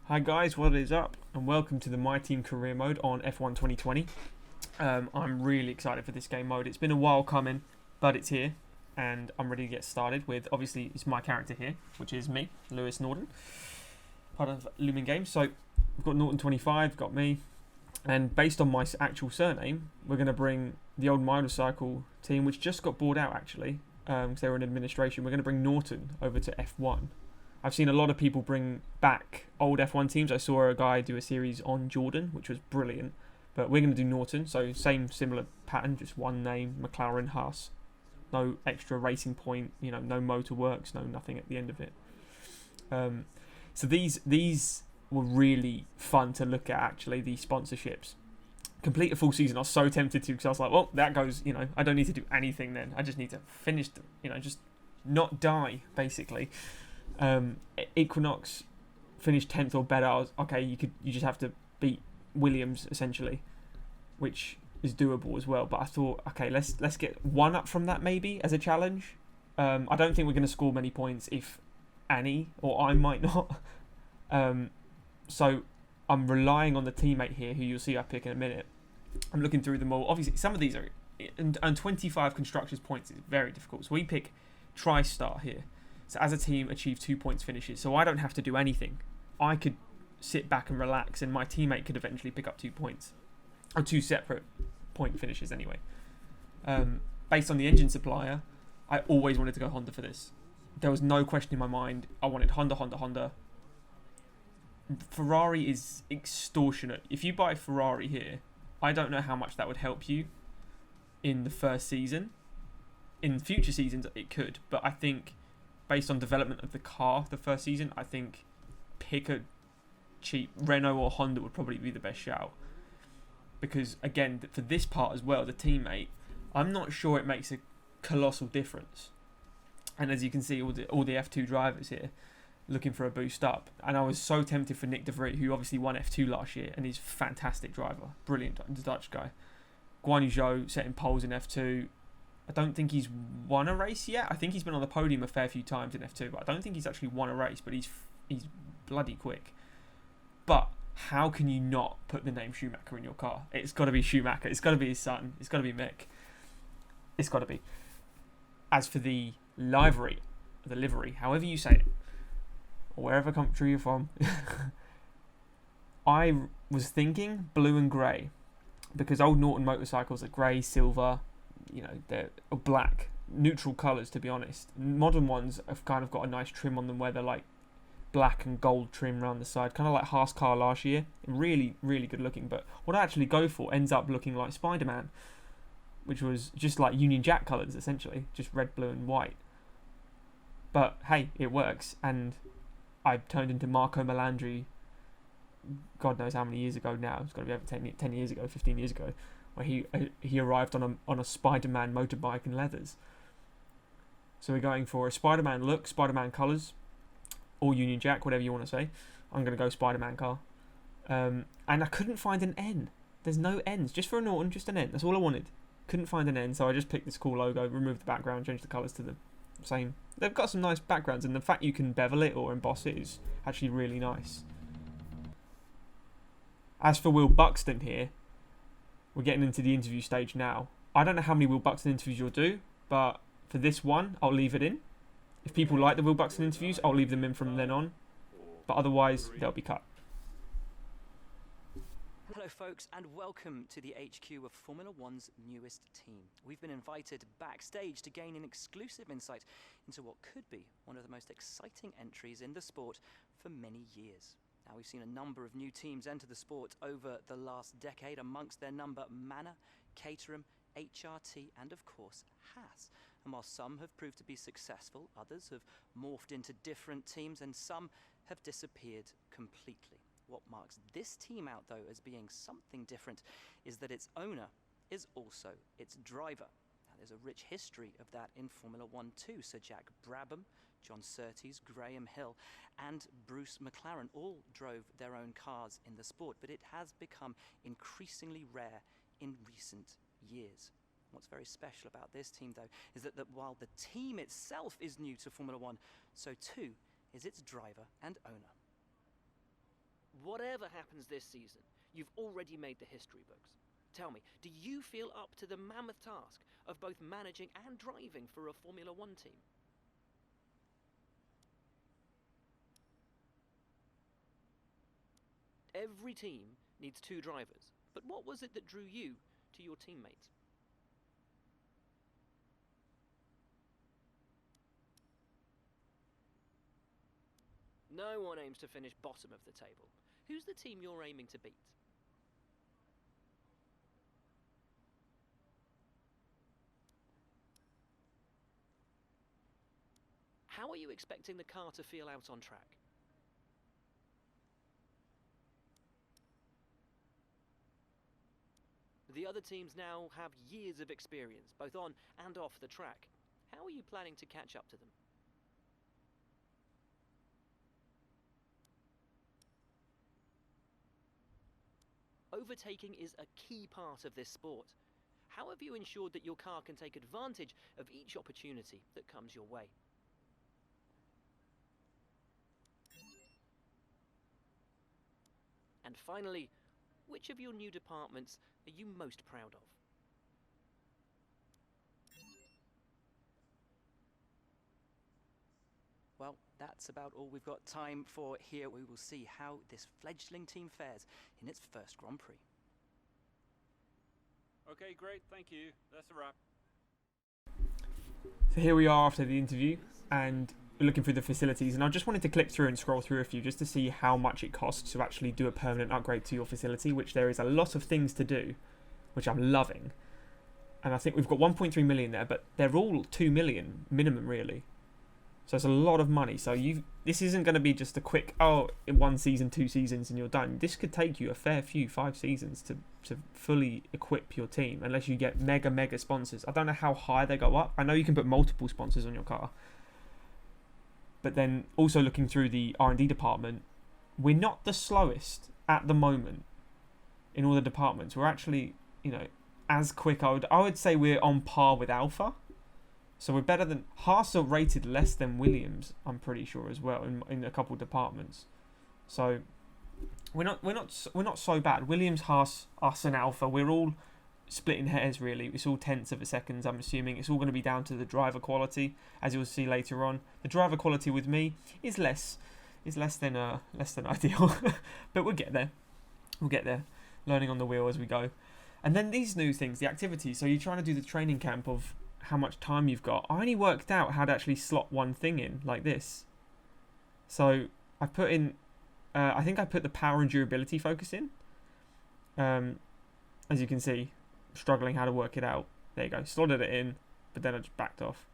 Hi guys, what is up? And welcome to the My Team Career Mode on F1 2020. I'm really excited for this game mode. It's been a while coming, but it's here, and I'm ready to get started with, obviously, it's my character here, which is me, Lewis Norton, part of LewMinGames. So, we've got Norton 25, got me, and based on my actual surname, we're going to bring the old motorcycle team, which just got bought out actually, because they were in administration. We're going to bring Norton over to F1. I've seen a lot of people bring back old F1 teams. I saw a guy do a series on Jordan, which was brilliant. But we're going to do Norton, so same similar pattern, just one name, McLaren, Haas. No extra racing point, no motor works, no nothing at the end of it. So these were really fun to look at, actually, these sponsorships. Complete a full season. I was so tempted to, because I was like, well, that goes, I don't need to do anything then. I just need to finish, just not die, basically. Equinox finished 10th or better. I was, okay, you just have to beat Williams essentially, which is doable as well. But I thought, okay, let's get one up from that maybe as a challenge. I don't think we're going to score many points, if any, or I might not. So I'm relying on the teammate here, who you'll see I pick in a minute. I'm looking through them all. Obviously, some of these are, and 25 constructors points is very difficult. So we pick TriStar here. So as a team, achieve 2 points finishes. So I don't have to do anything. I could sit back and relax, and my teammate could eventually pick up 2 points. Or 2 separate point finishes anyway. Based on the engine supplier, I always wanted to go Honda for this. There was no question in my mind. I wanted Honda. Ferrari is extortionate. If you buy Ferrari here, I don't know how much that would help you in the first season. In future seasons, it could. But I think, based on development of the car the first season, I think pick a cheap Renault or Honda would probably be the best shout. Because, again, for this part as well, the teammate, I'm not sure it makes a colossal difference. And as you can see, all the F2 drivers here looking for a boost up. And I was so tempted for Nick de Vries, who obviously won F2 last year, and he's a fantastic driver. Brilliant, the Dutch guy. Guan Yu Zhou setting poles in F2. I don't think he's won a race yet. I think he's been on the podium a fair few times in F2, but I don't think he's actually won a race, but he's bloody quick. But how can you not put the name Schumacher in your car? It's got to be Schumacher. It's got to be his son. It's got to be Mick. It's got to be. As for the livery, however you say it, or wherever country you're from, I was thinking blue and grey, because old Norton motorcycles are grey, silver, they're black, neutral colours, to be honest. Modern ones have kind of got a nice trim on them, where they're like black and gold trim around the side, kind of like Haas car last year. Really, really good looking. But what I actually go for ends up looking like Spider-Man, which was just like Union Jack colours, essentially, just red, blue and white. But hey, it works, and I turned into Marco Melandri, God knows how many years ago now. It's got to be over 10 years ago, 15 years ago, where he arrived on a Spider-Man motorbike and leathers. So we're going for a Spider-Man look, Spider-Man colours, or Union Jack, whatever you want to say. I'm going to go Spider-Man car. And I couldn't find an N. There's no N's. Just for a Norton, just an N. That's all I wanted. Couldn't find an N, so I just picked this cool logo, removed the background, changed the colours to the same. They've got some nice backgrounds, and the fact you can bevel it or emboss it is actually really nice. As for Will Buxton here, we're getting into the interview stage now. I don't know how many Will Buxton interviews you'll do, but for this one, I'll leave it in. If people like the Will Buxton interviews, I'll leave them in from then on. But otherwise, they'll be cut. Hello folks, and welcome to the HQ of Formula One's newest team. We've been invited backstage to gain an exclusive insight into what could be one of the most exciting entries in the sport for many years. Now, we've seen a number of new teams enter the sport over the last decade, amongst their number Manor, Caterham, HRT and of course Haas. And while some have proved to be successful, others have morphed into different teams, and some have disappeared completely. What marks this team out, though, as being something different is that its owner is also its driver. Now, there's a rich history of that in Formula One too. Sir Jack Brabham, John Surtees, Graham Hill and Bruce McLaren all drove their own cars in the sport, but it has become increasingly rare in recent years. What's very special about this team, though, is that while the team itself is new to Formula One, so too is its driver and owner. whatever happens this season, you've already made the history books. Tell me, do you feel up to the mammoth task of both managing and driving for a Formula One team? Every team needs 2 drivers, but what was it that drew you to your teammates? No one aims to finish bottom of the table. Who's the team you're aiming to beat? How are you expecting the car to feel out on track? The other teams now have years of experience, both on and off the track. How are you planning to catch up to them? Overtaking is a key part of this sport. How have you ensured that your car can take advantage of each opportunity that comes your way? And finally, which of your new departments are you most proud of? Well, that's about all we've got time for here. We will see how this fledgling team fares in its first Grand Prix. Okay, great, thank you. That's a wrap. So here we are after the interview, and we're looking through the facilities, and I just wanted to click through and scroll through a few just to see how much it costs to actually do a permanent upgrade to your facility, which there is a lot of things to do, which I'm loving. And I think we've got 1.3 million there, but they're all 2 million minimum, really. So it's a lot of money. So this isn't going to be just a quick, in 1 season, 2 seasons, and you're done. This could take you a fair few, 5 seasons to fully equip your team, unless you get mega sponsors. I don't know how high they go up. I know you can put multiple sponsors on your car. But then also looking through the R&D department, we're not the slowest at the moment in all the departments. We're actually, as quick. I would say we're on par with Alpha. So we're better than Haas are rated less than Williams, I'm pretty sure as well in a couple of departments. So we're not so bad. Williams, Haas, us, and Alpha, we're all splitting hairs really. It's all tenths of a second. I'm assuming it's all going to be down to the driver quality, as you'll see later on. The driver quality with me is less than ideal, but we'll get there. We'll get there, learning on the wheel as we go. And then these new things, the activities. So you're trying to do the training camp of how much time you've got. I only worked out how to actually slot one thing in like this. So I put in, I think I put the power and durability focus in. As you can see, struggling how to work it out. There you go, slotted it in, but then I just backed off.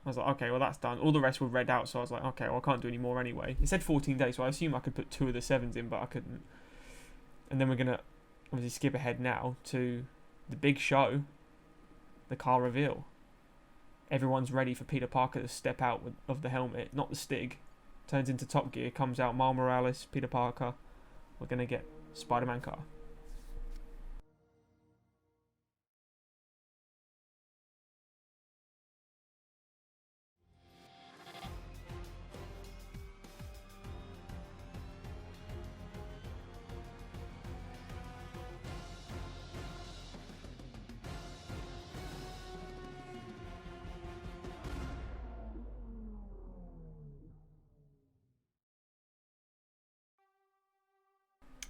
I was like, okay, well that's done. All the rest were read out, so I was like, okay, well I can't do any more anyway. It said 14 days, so I assume I could put 2 of the 7s in, but I couldn't. And then we're going to obviously skip ahead now to the big show, the car reveal. Everyone's ready for Peter Parker to step out of the helmet, not the Stig. Turns into Top Gear, comes out Miles Morales, Peter Parker. We're going to get Spider-Man car.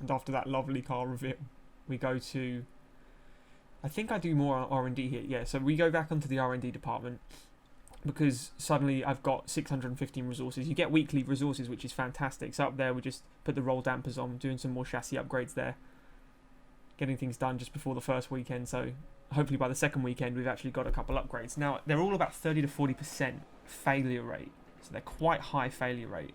And after that lovely car reveal, we go to, I think I do more R&D here. Yeah, so we go back onto the R&D department because suddenly I've got 615 resources. You get weekly resources, which is fantastic. So up there, we just put the roll dampers on, doing some more chassis upgrades there. Getting things done just before the first weekend. So hopefully by the second weekend, we've actually got a couple upgrades. Now, they're all about 30 to 40% failure rate. So they're quite high failure rate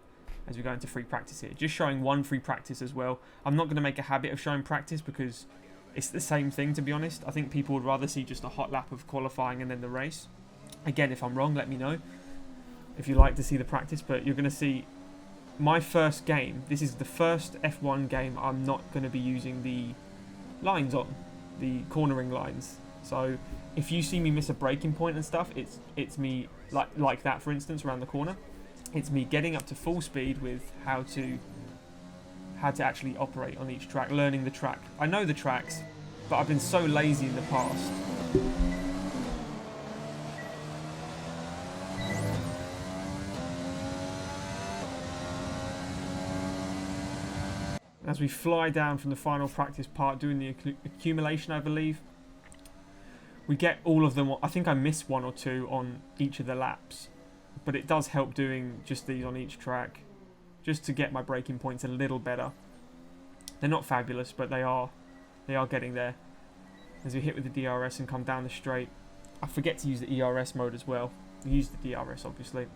as we go into free practice here. Just showing 1 free practice as well. I'm not going to make a habit of showing practice because it's the same thing, to be honest. I think people would rather see just a hot lap of qualifying and then the race. Again, if I'm wrong, let me know if you like to see the practice, but you're going to see my first game. This is the first F1 game I'm not going to be using the lines on, the cornering lines. So if you see me miss a braking point and stuff, it's me like that, for instance, around the corner. It's me getting up to full speed with how to how to actually operate on each track, learning the track. I know the tracks, but I've been so lazy in the past. As we fly down from the final practice part, doing the accumulation, I believe, we get all of them. I think I missed 1 or 2 on each of the laps, but it does help doing just these on each track, just to get my braking points a little better. They're not fabulous, but they are getting there. As we hit with the DRS and come down the straight, I forget to use the ERS mode as well. We use the DRS obviously.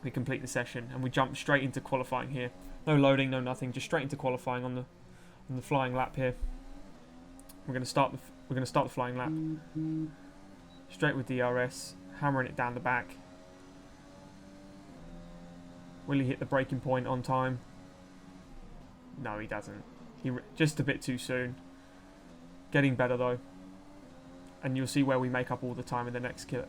We complete the session and we jump straight into qualifying here. No loading, no nothing, just straight into qualifying on the flying lap here. We're going to start the flying lap straight with DRS, hammering it down the back. Will he hit the braking point on time? No, he doesn't. Just a bit too soon. Getting better though, and you'll see where we make up all the time in the next clip.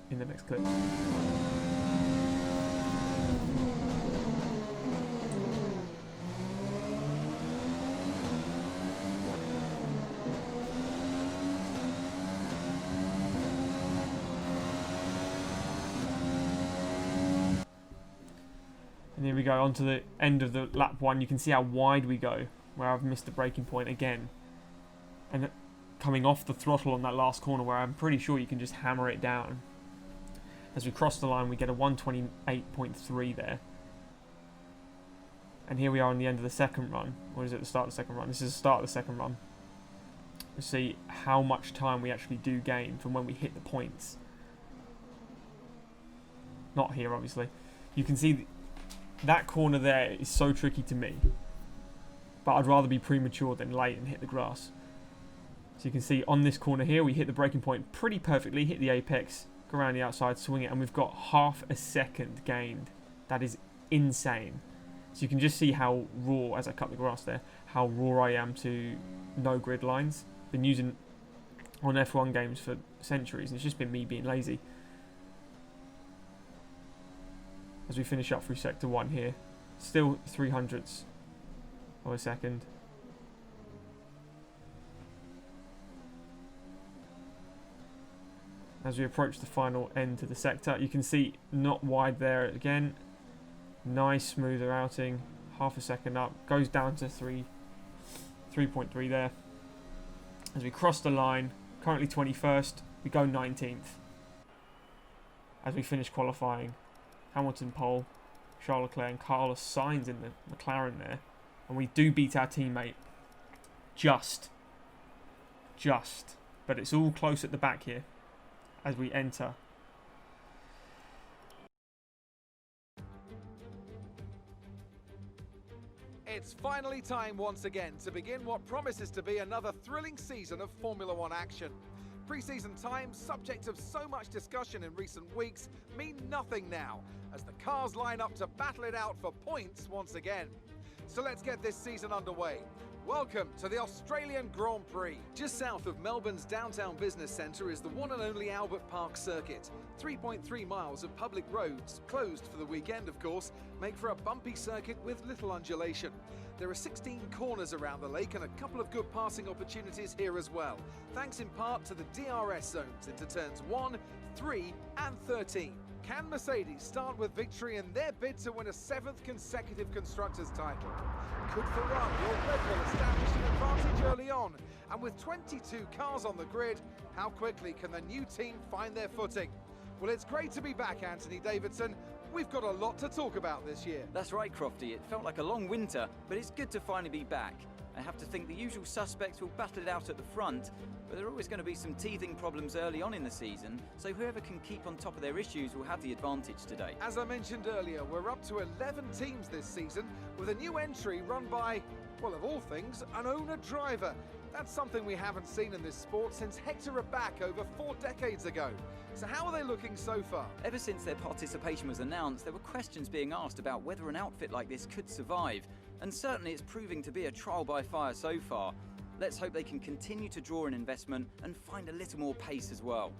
And here we go on to the end of the lap 1. You can see how wide we go, where I've missed the braking point again. And coming off the throttle on that last corner where I'm pretty sure you can just hammer it down. As we cross the line, we get a 128.3 there. And here we are on the end of the second run. Or is it the start of the second run? This is the start of the second run. We see how much time we actually do gain from when we hit the points. Not here, obviously. You can see that corner there is so tricky to me. But I'd rather be premature than late and hit the grass. So you can see on this corner here, we hit the braking point pretty perfectly, hit the apex, go around the outside, swing it, and we've got half a second gained. That is insane. So you can just see how raw, as I cut the grass there, how raw I am to no grid lines. Been using on F1 games for centuries, and it's just been me being lazy. As we finish up through sector 1 here, still 300ths of a second. As we approach the final end to the sector, you can see not wide there again. Nice smoother outing, half a second up, goes down to 3.3 there. As we cross the line, currently 21st, we go 19th. As we finish qualifying, Hamilton pole, Charles Leclerc and Carlos Sainz in the McLaren there, and we do beat our teammate. Just, but it's all close at the back here. As we enter. It's finally time once again to begin what promises to be another thrilling season of Formula One action. Pre-season times, subject of so much discussion in recent weeks, mean nothing now, as the cars line up to battle it out for points once again. So let's get this season underway. Welcome to the Australian Grand Prix. Just south of Melbourne's downtown business centre is the one and only Albert Park circuit. 3.3 miles of public roads, closed for the weekend of course, make for a bumpy circuit with little undulation. There are 16 corners around the lake and a couple of good passing opportunities here as well, thanks in part to the DRS zones into turns 1, 3 and 13. Can Mercedes start with victory in their bid to win a 7th consecutive Constructors' title? Could Ferrari or Red Bull establish an advantage early on? And with 22 cars on the grid, how quickly can the new team find their footing? Well, it's great to be back, Anthony Davidson. We've got a lot to talk about this year. That's right, Crofty. It felt like a long winter, but it's good to finally be back. I have to think the usual suspects will battle it out at the front, but there are always going to be some teething problems early on in the season, so whoever can keep on top of their issues will have the advantage today. As I mentioned earlier, we're up to 11 teams this season, with a new entry run by, well, of all things, an owner-driver. That's something we haven't seen in this sport since Hector Raback over 4 decades ago. So how are they looking so far? Ever since their participation was announced, there were questions being asked about whether an outfit like this could survive, and certainly it's proving to be a trial by fire so far. Let's hope they can continue to draw in investment and find a little more pace as well.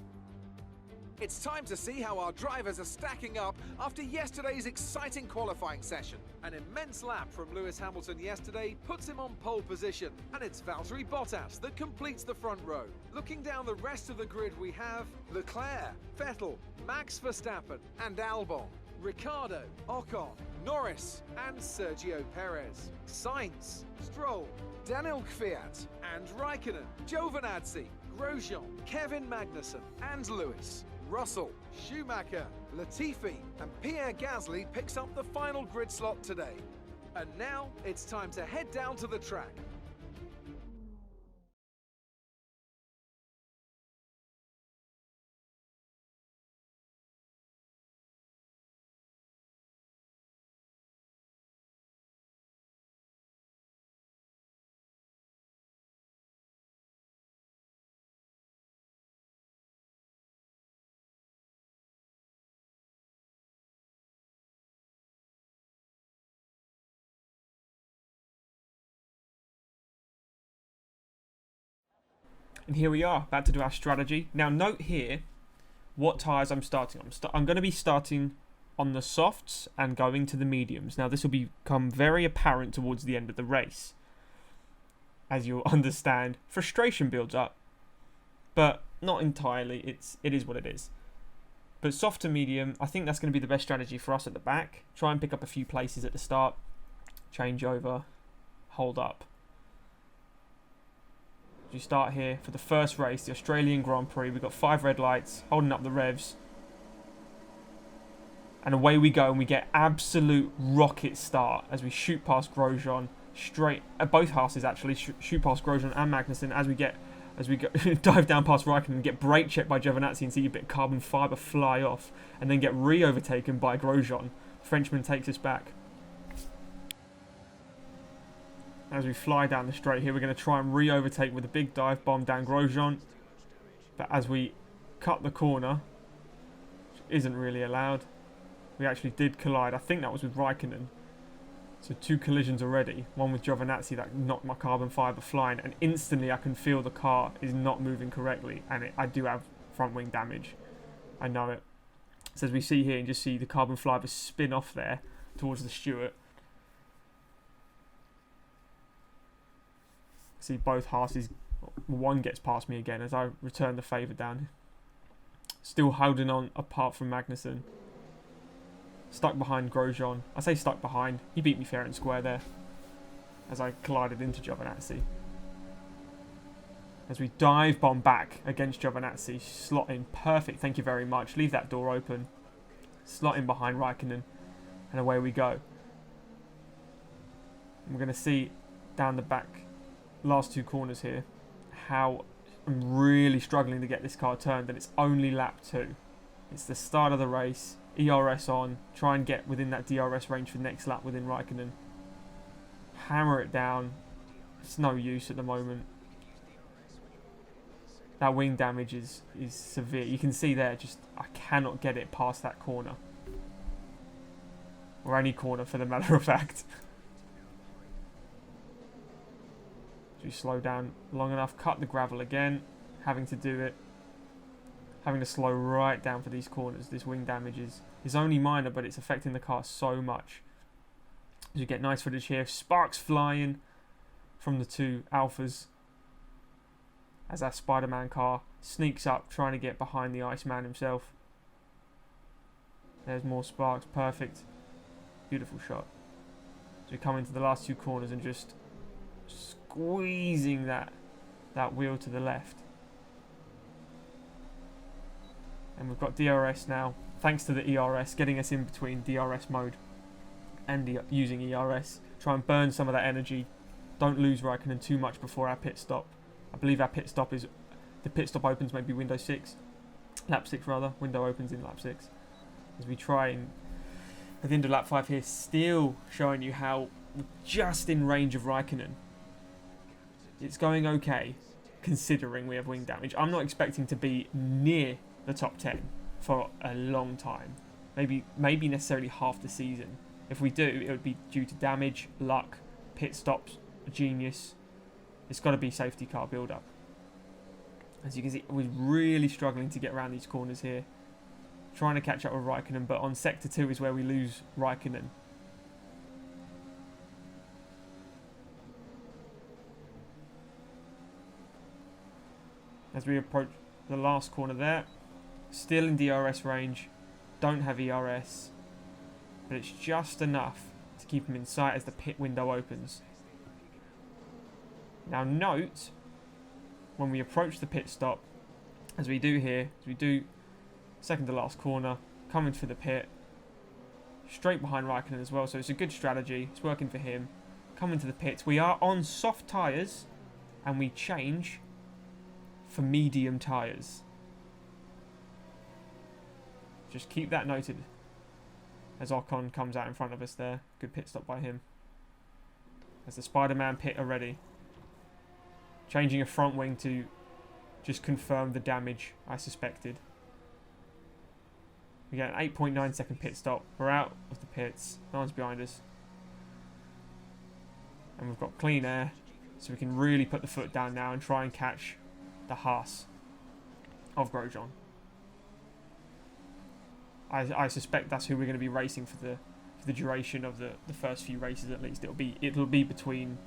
It's time to see how our drivers are stacking up after yesterday's exciting qualifying session. An immense lap from Lewis Hamilton yesterday puts him on pole position, and it's Valtteri Bottas that completes the front row. Looking down the rest of the grid, we have Leclerc, Vettel, Max Verstappen and Albon, Ricciardo, Ocon, Norris and Sergio Perez, Sainz, Stroll, Daniel Kvyat and Raikkonen, Giovinazzi, Grosjean, Kevin Magnussen and Lewis, Russell, Schumacher, Latifi and Pierre Gasly picks up the final grid slot today. And now it's time to head down to the track. And here we are, about to do our strategy. Now note here what tyres I'm starting on. I'm going to be starting on the softs and going to the mediums. Now this will become very apparent towards the end of the race. As you'll understand, frustration builds up. But not entirely, it is what it is. But soft to medium, I think that's going to be the best strategy for us at the back. Try and pick up a few places at the start. Change over. Hold up. As you start here for the first race, the Australian Grand Prix. We've got 5 red lights, holding up the revs. And away we go, and we get absolute rocket start as we shoot past Grosjean. Straight, both Haas's actually, shoot past Grosjean and Magnussen as we go dive down past Raikkonen and get brake checked by Giovinazzi and see a bit of carbon fibre fly off. And then get re-overtaken by Grosjean. Frenchman takes us back. As we fly down the straight here, we're going to try and re-overtake with a big dive bomb down Grosjean. But as we cut the corner, which isn't really allowed, we actually did collide. I think that was with Raikkonen. So 2 collisions already. One with Giovinazzi that knocked my carbon fibre flying. And instantly I can feel the car is not moving correctly. And I do have front wing damage. I know it. So as we see here, you just see the carbon fibre spin off there towards the Stewart. See both Haas's, one gets past me again as I return the favour down. Still holding on apart from Magnussen. Stuck behind Grosjean. I say stuck behind. He beat me fair and square there. As I collided into Giovinazzi. As we dive bomb back against Giovinazzi. Slot in. Perfect. Thank you very much. Leave that door open. Slot in behind Raikkonen. And away we go. And we're going to see down the back last 2 corners here how I'm really struggling to get this car turned, and it's only lap 2. It's the start of the race. ERS on. Try and get within that DRS range for next lap within Raikkonen. Hammer it down. It's no use at the moment. That wing damage is severe. You can see there, just I cannot get it past that corner. Or any corner for the matter of fact. So you slow down long enough, cut the gravel again, having to do it. Having to slow right down for these corners. This wing damage is only minor, but it's affecting the car so much. As you get nice footage here, sparks flying from the 2 Alphas. As that Spider-Man car sneaks up, trying to get behind the Iceman himself. There's more sparks, perfect. Beautiful shot. So we come into the last 2 corners and just squeezing that wheel to the left. And we've got DRS now, thanks to the ERS, getting us in between DRS mode and using ERS. Try and burn some of that energy. Don't lose Raikkonen too much before our pit stop. I believe our pit stop opens maybe window 6. Lap 6 rather. Window opens in lap 6. As we try and, at the end of lap 5 here, still showing you how we're just in range of Raikkonen. It's going okay, considering we have wing damage. I'm not expecting to be near the top 10 for a long time. Maybe necessarily half the season. If we do, it would be due to damage, luck, pit stops, genius. It's got to be safety car build up. As you can see, we're really struggling to get around these corners here. trying to catch up with Raikkonen, but on sector 2 is where we lose Raikkonen. As we approach the last corner there, still in DRS range, don't have ERS, but it's just enough to keep him in sight as the pit window opens. Now note, when we approach the pit stop, as we do here, as we do second to last corner, coming for the pit, straight behind Raikkonen as well, so it's a good strategy, it's working for him. Coming to the pits, we are on soft tyres, and we change for medium tyres. Just keep that noted as Ocon comes out in front of us there. Good pit stop by him. As the Spider-Man pit already. Changing a front wing to just confirm the damage I suspected. We get an 8.9 second pit stop. We're out of the pits. No one's behind us. And we've got clean air, so we can really put the foot down now and try and catch the Haas of Grosjean. I suspect that's who we're going to be racing for the duration of the first few races at least. It'll be between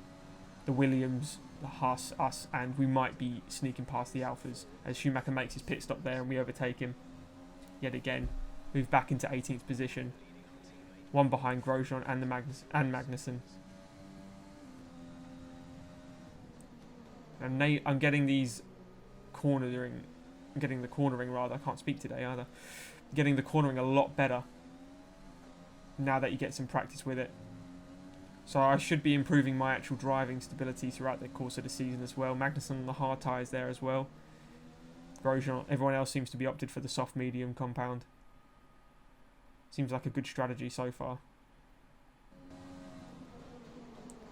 the Williams, the Haas, us, and we might be sneaking past the Alphas as Schumacher makes his pit stop there and we overtake him yet again. Move back into 18th position, one behind Grosjean and Magnussen. And I'm getting these cornering. I'm getting the cornering rather. I can't speak today either. Getting the cornering a lot better now that you get some practice with it. So I should be improving my actual driving stability throughout the course of the season as well. Magnussen on the hard tyres there as well. Grosjean, everyone else seems to be opted for the soft medium compound. Seems like a good strategy so far.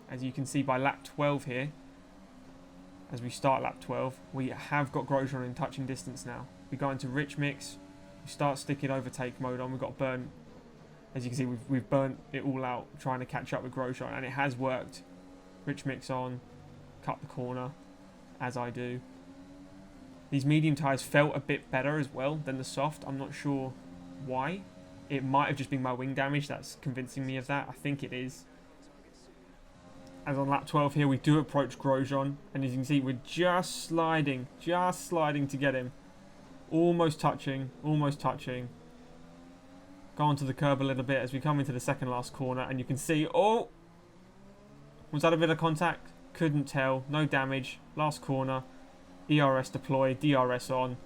As you can see by lap 12 here, as we start lap 12, we have got Grosjean in touching distance now. We go into rich mix. We start sticking overtake mode on. We've got burn. As you can see, we've burnt it all out trying to catch up with Grosjean, and it has worked. Rich mix on, cut the corner, as I do. These medium tyres felt a bit better as well than the soft. I'm not sure why. It might have just been my wing damage that's convincing me of that. I think it is. As on lap 12 here, we do approach Grosjean, and as you can see, we're just sliding to get him. Almost touching. Go onto the curb a little bit as we come into the second last corner, and you can see, oh! Was that a bit of contact? Couldn't tell. No damage. Last corner. ERS deployed. DRS on.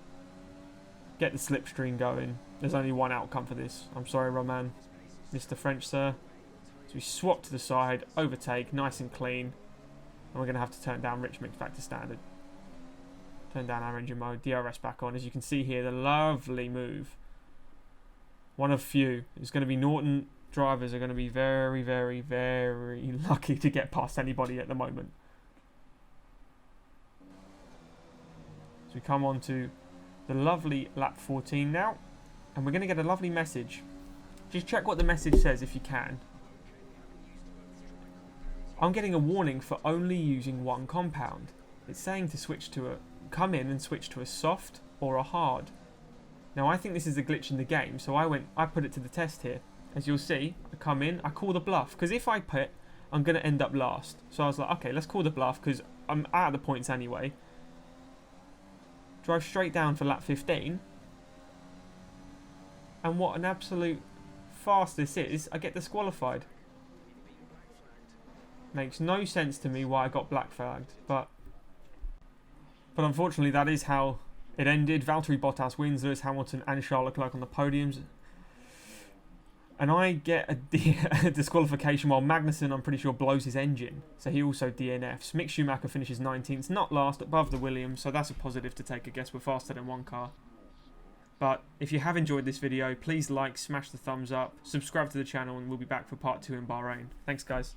Get the slipstream going. There's only one outcome for this. I'm sorry, Roman. Mr. French, sir. So we swap to the side. Overtake. Nice and clean. And we're going to have to turn down rich mix back to standard. Turn down our engine mode. DRS back on. As you can see here, the lovely move. One of few. It's going to be Norton drivers are going to be very, very, very lucky to get past anybody at the moment. So we come on to the lovely lap 14 now. And we're going to get a lovely message. Just check what the message says if you can. I'm getting a warning for only using one compound. It's saying to switch to come in and switch to a soft or a hard. Now I think this is a glitch in the game, so I put it to the test here. As you'll see, I come in, I call the bluff, because if I pit, I'm going to end up last. So I was like, okay, let's call the bluff, because I'm out of the points anyway. Drive straight down for lap 15. And what an absolute farce this is, I get disqualified. Makes no sense to me why I got black flagged, but unfortunately that is how it ended. Valtteri Bottas wins, Lewis Hamilton and Charles Leclerc on the podiums. And I get a disqualification while Magnussen, I'm pretty sure, blows his engine. So he also DNFs. Mick Schumacher finishes 19th, not last, above the Williams. So that's a positive to take. I guess we're faster than one car. But if you have enjoyed this video, please like, smash the thumbs up, subscribe to the channel, and we'll be back for part 2 in Bahrain. Thanks, guys.